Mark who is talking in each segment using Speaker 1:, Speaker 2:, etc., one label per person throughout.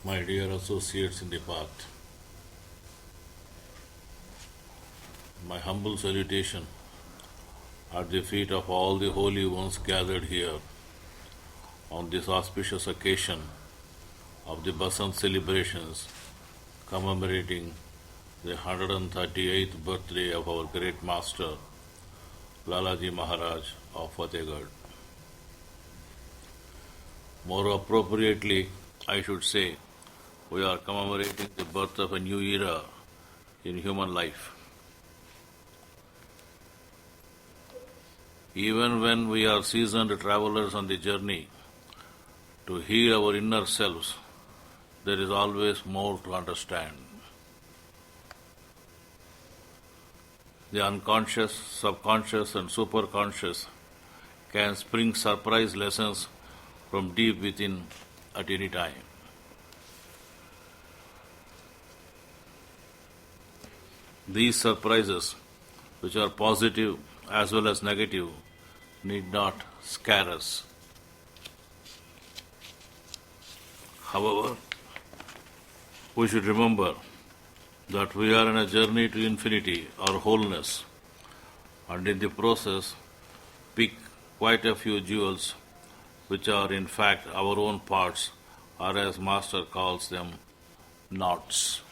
Speaker 1: My dear associates in the path, my humble salutation at the feet of all the holy ones gathered here on this auspicious occasion of the Basanth celebrations commemorating the 138th birthday of our great master, Lalaji Maharaj of Fategarh. More appropriately, I should say, we are commemorating the birth of a new era in human life. Even when we are seasoned travelers on the journey to heal our inner selves, there is always more to understand. The unconscious, subconscious and superconscious can spring surprise lessons from deep within at any time. These surprises, which are positive as well as negative, need not scare us. However, we should remember that we are on a journey to infinity or wholeness, and in the process pick quite a few jewels which are in fact our own parts, or as Master calls them, knots.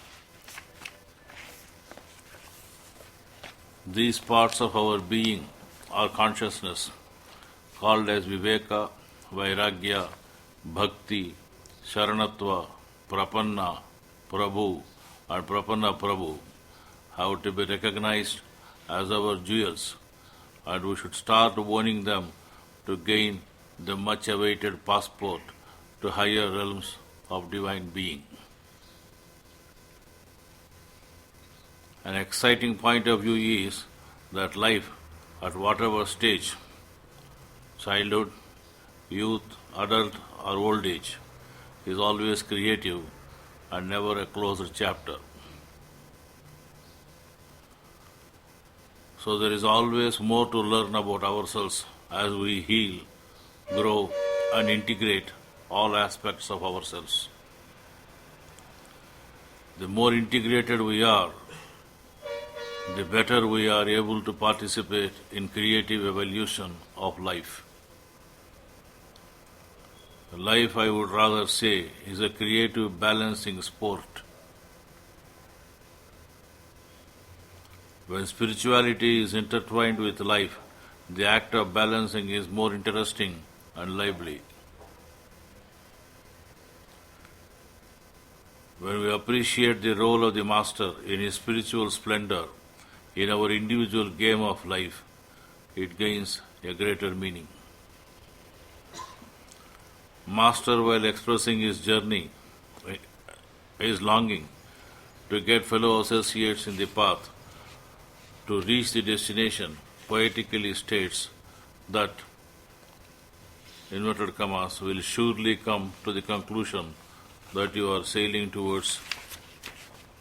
Speaker 1: These parts of our being or consciousness, called as Viveka, Vairagya, Bhakti, Sharanatva, Prapanna, Prabhu and Prapanna Prabhu, have to be recognized as our jewels, and we should start owning them to gain the much awaited passport to higher realms of divine being. An exciting point of view is that life, at whatever stage, childhood, youth, adult or old age, is always creative and never a closed chapter. So there is always more to learn about ourselves as we heal, grow and integrate all aspects of ourselves. The more integrated we are, the better we are able to participate in creative evolution of life. Life, I would rather say, is a creative balancing sport. When spirituality is intertwined with life, the act of balancing is more interesting and lively. When we appreciate the role of the Master in his spiritual splendor in our individual game of life, it gains a greater meaning. Master, while expressing his journey, his longing to get fellow associates in the path to reach the destination, poetically states that, inverted commas, will surely come to the conclusion that you are sailing towards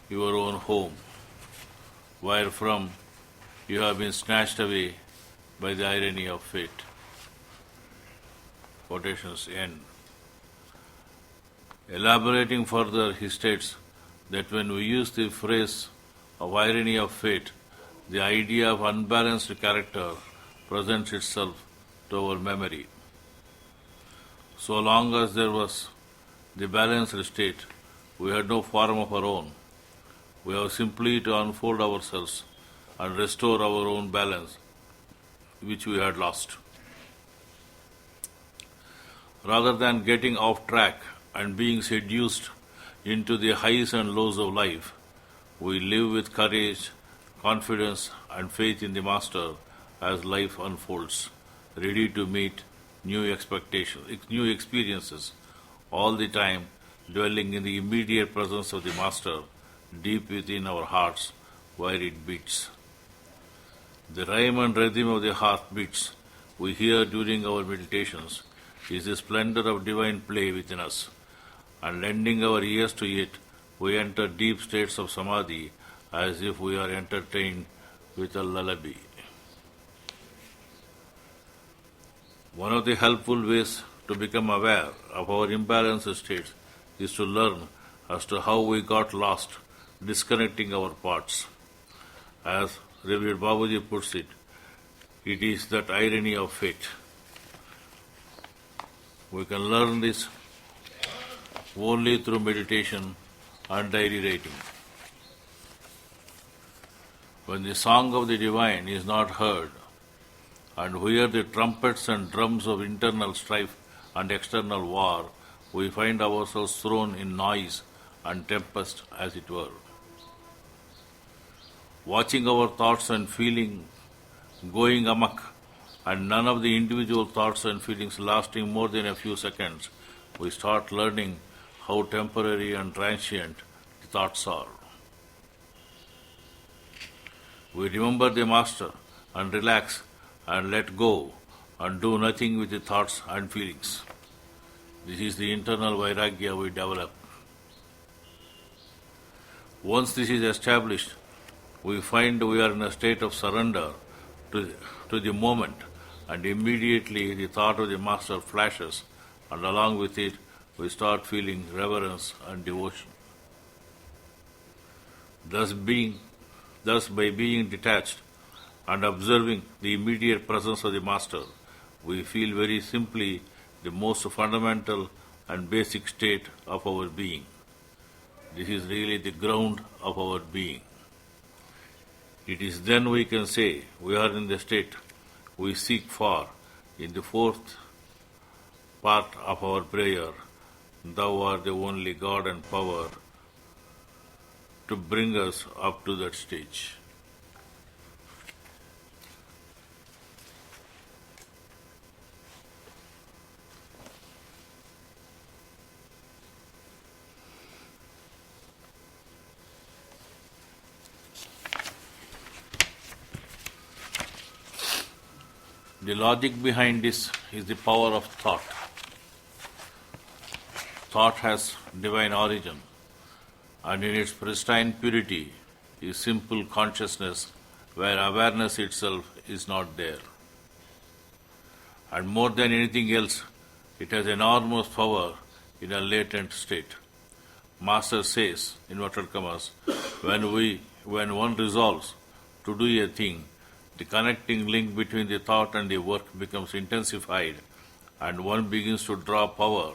Speaker 1: your own home, wherefrom you have been snatched away by the irony of fate. Quotations end. Elaborating further, he states that when we use the phrase of irony of fate, the idea of unbalanced character presents itself to our memory. So long as there was the balanced state, we had no form of our own. We have simply to unfold ourselves and restore our own balance, which we had lost. Rather than getting off track and being seduced into the highs and lows of life, we live with courage, confidence and faith in the Master as life unfolds, ready to meet new experiences, all the time dwelling in the immediate presence of the Master deep within our hearts where it beats. The rhyme and rhythm of the heartbeats we hear during our meditations is the splendor of divine play within us, and lending our ears to it, we enter deep states of samadhi as if we are entertained with a lullaby. One of the helpful ways to become aware of our imbalanced states is to learn as to how we got lost, disconnecting our parts. As Revered Babaji puts it, it is that irony of fate. We can learn this only through meditation and diary writing. When the song of the divine is not heard, and we hear the trumpets and drums of internal strife and external war, we find ourselves thrown in noise and tempest, as it were. Watching our thoughts and feelings going amok, and none of the individual thoughts and feelings lasting more than a few seconds, we start learning how temporary and transient the thoughts are. We remember the Master and relax and let go and do nothing with the thoughts and feelings. This is the internal vairagya we develop. Once this is established, we find we are in a state of surrender to the moment, and immediately the thought of the Master flashes, and along with it we start feeling reverence and devotion. Thus, by being detached and observing the immediate presence of the Master, we feel very simply the most fundamental and basic state of our being. This is really the ground of our being. It is then we can say we are in the state we seek for in the fourth part of our prayer. Thou art the only God and power to bring us up to that stage. The logic behind this is the power of thought. Thought has divine origin, and in its pristine purity is simple consciousness where awareness itself is not there. And more than anything else, it has enormous power in a latent state. Master says, inverted commas, when one resolves to do a thing, the connecting link between the thought and the work becomes intensified, and one begins to draw power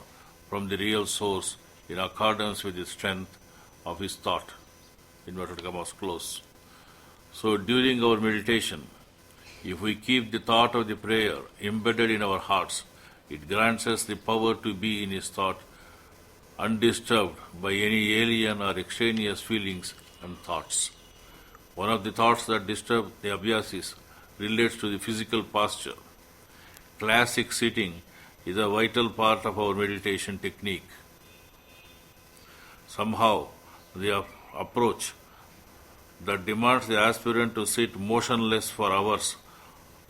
Speaker 1: from the real source in accordance with the strength of his thought. Inverted commas close. So during our meditation, if we keep the thought of the prayer embedded in our hearts, it grants us the power to be in his thought, undisturbed by any alien or extraneous feelings and thoughts. One of the thoughts that disturb the abhyasis relates to the physical posture. Classic sitting is a vital part of our meditation technique. Somehow, the approach that demands the aspirant to sit motionless for hours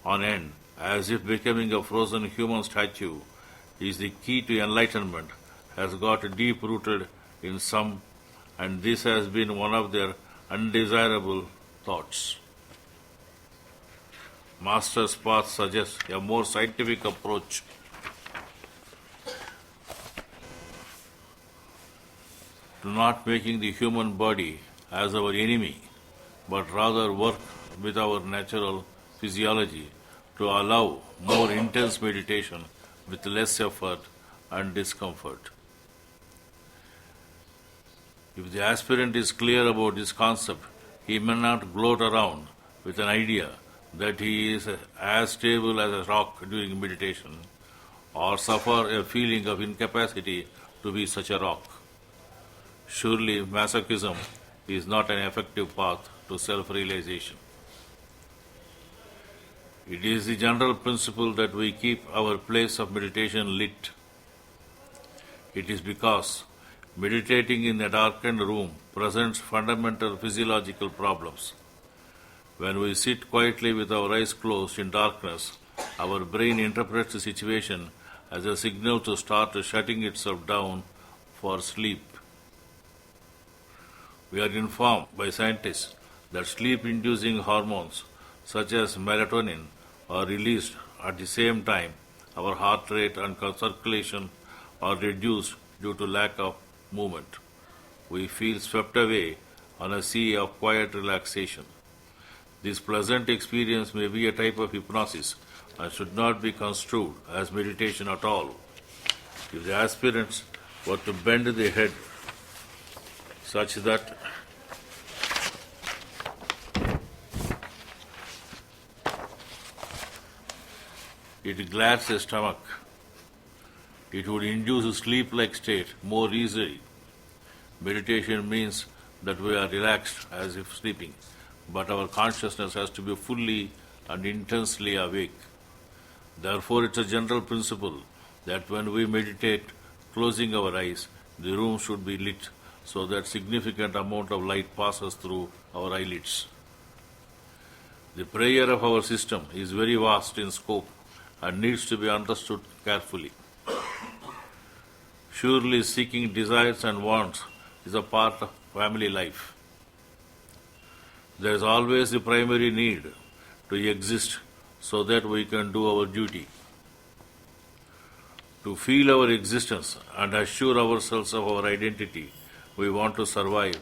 Speaker 1: on end, as if becoming a frozen human statue, is the key to enlightenment, has got deep-rooted in some, and this has been one of their undesirable thoughts. Master's path suggests a more scientific approach to not making the human body as our enemy, but rather work with our natural physiology to allow more intense meditation with less effort and discomfort. If the aspirant is clear about this concept, he may not gloat around with an idea that he is as stable as a rock during meditation, or suffer a feeling of incapacity to be such a rock. Surely masochism is not an effective path to self-realization. It is the general principle that we keep our place of meditation lit. It is because meditating in a darkened room presents fundamental physiological problems. When we sit quietly with our eyes closed in darkness, our brain interprets the situation as a signal to start shutting itself down for sleep. We are informed by scientists that sleep-inducing hormones such as melatonin are released at the same time our heart rate and circulation are reduced due to lack of movement. we feel swept away on a sea of quiet relaxation. This pleasant experience may be a type of hypnosis and should not be construed as meditation at all. If the aspirants were to bend the head such that it glares the stomach, it would induce a sleep-like state more easily. Meditation means that we are relaxed as if sleeping, but our consciousness has to be fully and intensely awake. Therefore, it's a general principle that when we meditate, closing our eyes, the room should be lit so that significant amount of light passes through our eyelids. The prayer of our system is very vast in scope and needs to be understood carefully. Surely seeking desires and wants is a part of family life. There is always the primary need to exist so that we can do our duty. To feel our existence and assure ourselves of our identity, we want to survive,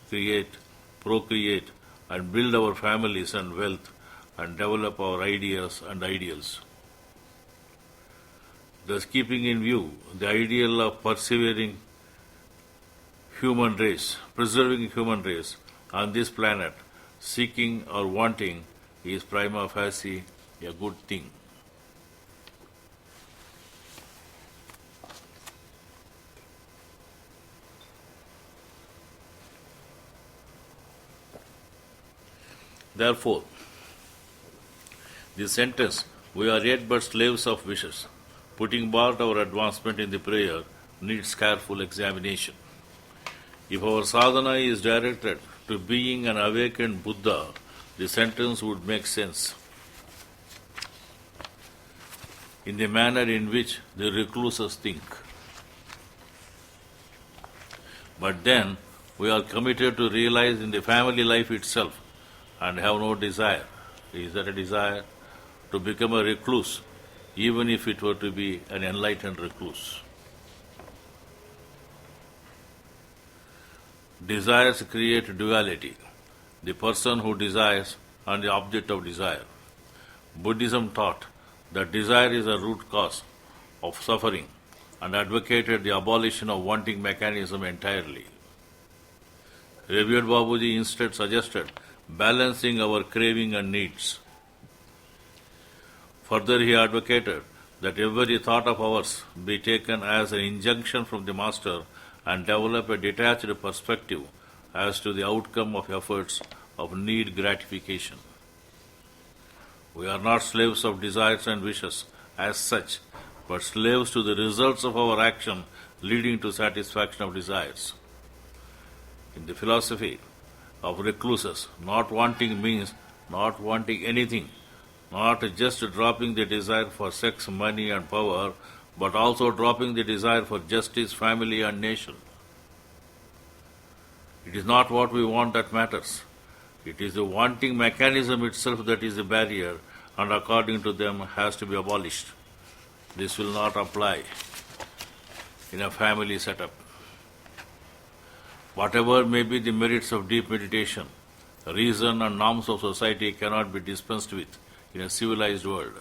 Speaker 1: create, procreate, and build our families and wealth and develop our ideas and ideals. Thus, keeping in view the ideal of preserving human race on this planet, seeking or wanting is prima facie a good thing. Therefore, the sentence, "We are yet but slaves of wishes," putting bar our advancement in the prayer, needs careful examination. If our sadhana is directed to being an awakened Buddha, the sentence would make sense. In the manner in which the recluses think. But then we are committed to realizing the family life itself and have no desire. Is there a desire to become a recluse, even if it were to be an enlightened recluse? Desires create duality, the person who desires and the object of desire. Buddhism taught that desire is a root cause of suffering and advocated the abolition of wanting mechanism entirely. Revered Babuji instead suggested balancing our craving and needs. Further, he advocated that every thought of ours be taken as an injunction from the Master and develop a detached perspective as to the outcome of efforts of need gratification. We are not slaves of desires and wishes as such, but slaves to the results of our action leading to satisfaction of desires. In the philosophy of recluses, not wanting means not wanting anything, not just dropping the desire for sex, money and power, but also dropping the desire for justice, family and nation. It is not what we want that matters. It is the wanting mechanism itself that is the barrier, and according to them has to be abolished. This will not apply in a family setup. Whatever may be the merits of deep meditation, reason and norms of society cannot be dispensed with in a civilized world.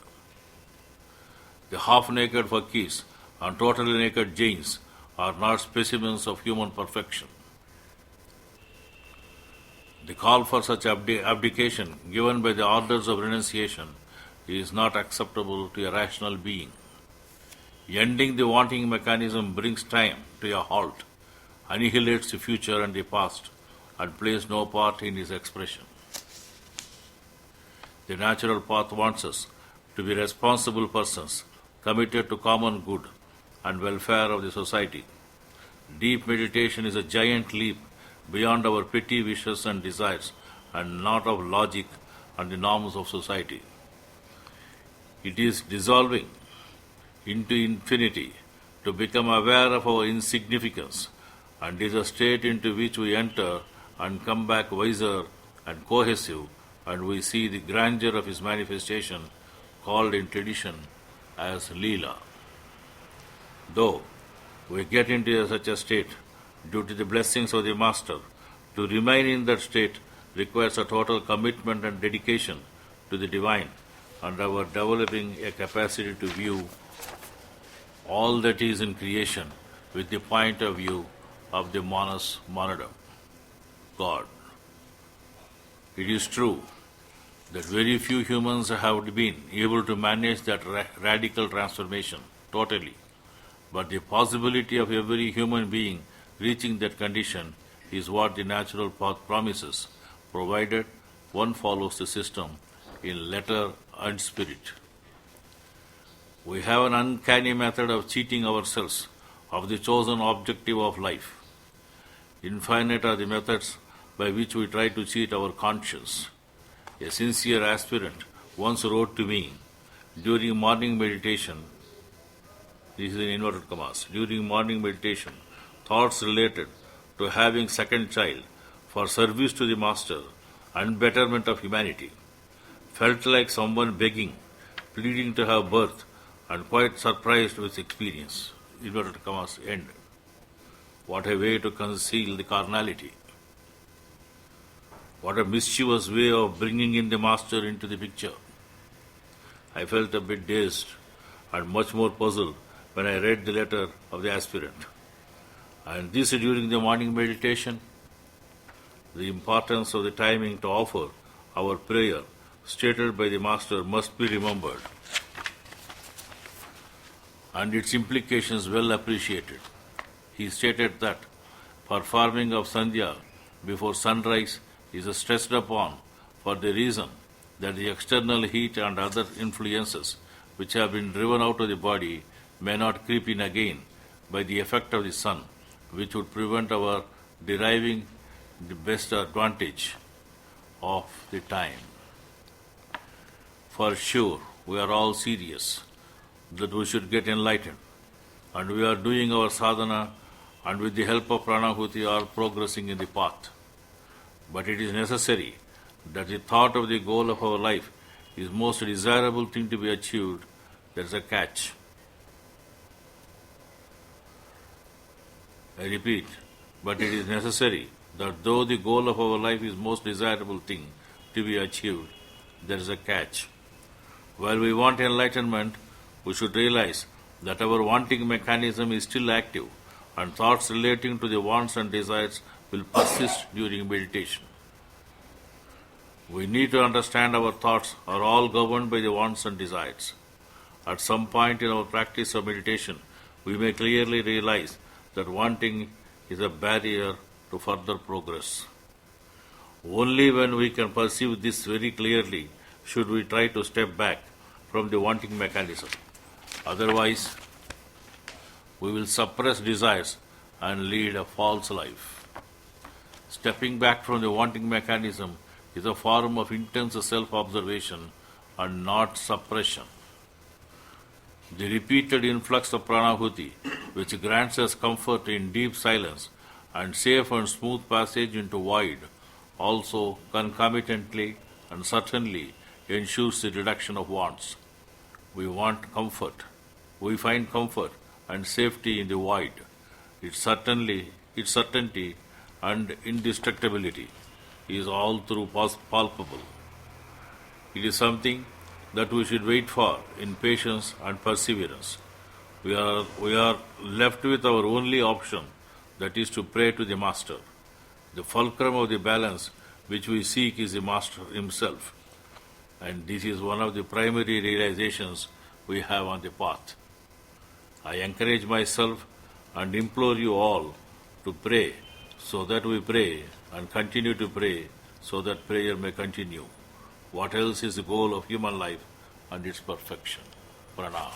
Speaker 1: The half-naked fakirs and totally naked Jains are not specimens of human perfection. The call for such abdication given by the orders of renunciation is not acceptable to a rational being. Ending the wanting mechanism brings time to a halt, annihilates the future and the past, and plays no part in its expression. The natural path wants us to be responsible persons, committed to common good and welfare of the society. Deep meditation is a giant leap beyond our petty wishes and desires, and not of logic and the norms of society. It is dissolving into infinity to become aware of our insignificance, and is a state into which we enter and come back wiser and cohesive, and we see the grandeur of his manifestation, called in tradition as Leela. Though we get into such a state due to the blessings of the Master. To remain in that state requires a total commitment and dedication to the divine and our developing a capacity to view all that is in creation with the point of view of the Manas Monadam, God. It is true that very few humans have been able to manage that radical transformation totally, but the possibility of every human being reaching that condition is what the natural path promises, provided one follows the system in letter and spirit. We have an uncanny method of cheating ourselves of the chosen objective of life. Infinite are the methods by which we try to cheat our conscience. A sincere aspirant once wrote to me during morning meditation, this is in inverted commas, during morning meditation, thoughts related to having second child for service to the Master and betterment of humanity. Felt like someone begging, pleading to have birth, and quite surprised with experience. Inverted commas end. What a way to conceal the carnality. What a mischievous way of bringing in the Master into the picture. I felt a bit dazed and much more puzzled when I read the letter of the aspirant. And this during the morning meditation. The importance of the timing to offer our prayer stated by the Master must be remembered, and its implications well appreciated. He stated that performing of Sandhya before sunrise is stressed upon for the reason that the external heat and other influences which have been driven out of the body may not creep in again by the effect of the sun, which would prevent our deriving the best advantage of the time. For sure, we are all serious that we should get enlightened, and we are doing our sadhana and with the help of Pranahuti are progressing in the path. But it is necessary that the thought of the goal of our life is most desirable thing to be achieved. There is a catch. I repeat, but it is necessary that though the goal of our life is most desirable thing to be achieved, there is a catch. While we want enlightenment, we should realize that our wanting mechanism is still active and thoughts relating to the wants and desires will persist during meditation. We need to understand our thoughts are all governed by the wants and desires. At some point in our practice of meditation, we may clearly realize that wanting is a barrier to further progress. Only when we can perceive this very clearly should we try to step back from the wanting mechanism. Otherwise, we will suppress desires and lead a false life. Stepping back from the wanting mechanism is a form of intense self-observation and not suppression. The repeated influx of pranahuti, which grants us comfort in deep silence and safe and smooth passage into void, also concomitantly and certainly ensures the reduction of wants. We want comfort. We find comfort and safety in the void. Its certainty and indestructibility is all through palpable. It is something that we should wait for in patience and perseverance. We are left with our only option, that is to pray to the Master. The fulcrum of the balance which we seek is the Master himself, and this is one of the primary realizations we have on the path. I encourage myself and implore you all to pray so that we pray and continue to pray so that prayer may continue. What else is the goal of human life and its perfection? Pranam.